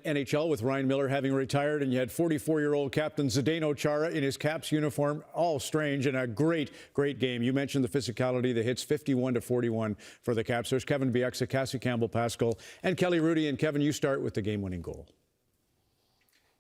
NHL with Ryan Miller having retired, and you had 44-year-old captain Zdeno Chara in his Caps uniform. All strange, and a great game. You mentioned the physicality, the hits, 51-41 for the Caps. There's Kevin Bieksa, Cassie Campbell-Pascal, and Kelly Rudy. And Kevin, you start with the game-winning goal.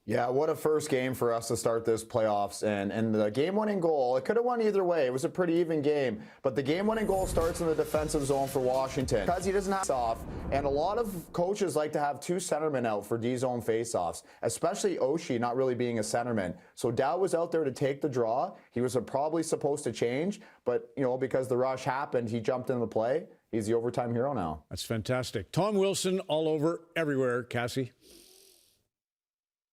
Yeah, what a first game for us to start this playoffs. And the game-winning goal, it could have won either way. It was a pretty even game. But the game-winning goal starts in the defensive zone for Washington because he doesn't have off. And a lot of coaches like to have two centermen out for D-zone faceoffs, especially Oshie not really being a centerman. So Dowd was out there to take the draw. He was probably supposed to change, but, you know, because the rush happened, he jumped in the play. He's the overtime hero now. That's fantastic. Tom Wilson all over everywhere, Cassie.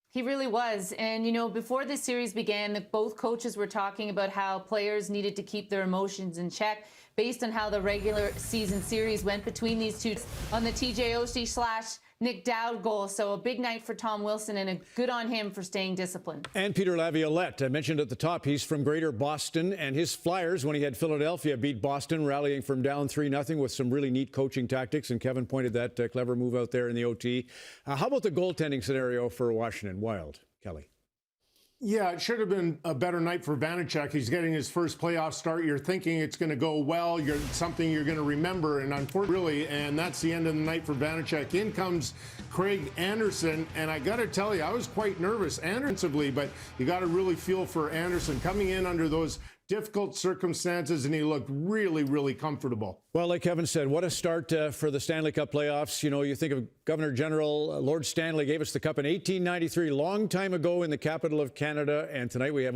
He really was. And, you know, before this series began, both coaches were talking about how players needed to keep their emotions in check based on how the regular season series went between these two on the TJ Oshie / Nic Dowd goal. So a big night for Tom Wilson, and a good on him for staying disciplined. And Peter Laviolette, I mentioned at the top, he's from Greater Boston, and his Flyers, when he had Philadelphia, beat Boston, rallying from down 3-0 with some really neat coaching tactics. And Kevin pointed that clever move out there in the OT. How about the goaltending scenario for Washington Wild, Kelly? Yeah, it should have been a better night for Vanecek. He's getting his first playoff start. You're thinking it's going to go well. Something you're going to remember, and unfortunately, and that's the end of the night for Vanecek. In comes Craig Anderson, and I got to tell you, I was quite nervous, Andersonly, but you got to really feel for Anderson coming in under those difficult circumstances, and he looked really comfortable. Well, like Kevin said, what a start for the Stanley Cup playoffs. You know, you think of Governor General Lord Stanley gave us the cup in 1893, long time ago in the capital of Canada, and tonight we have all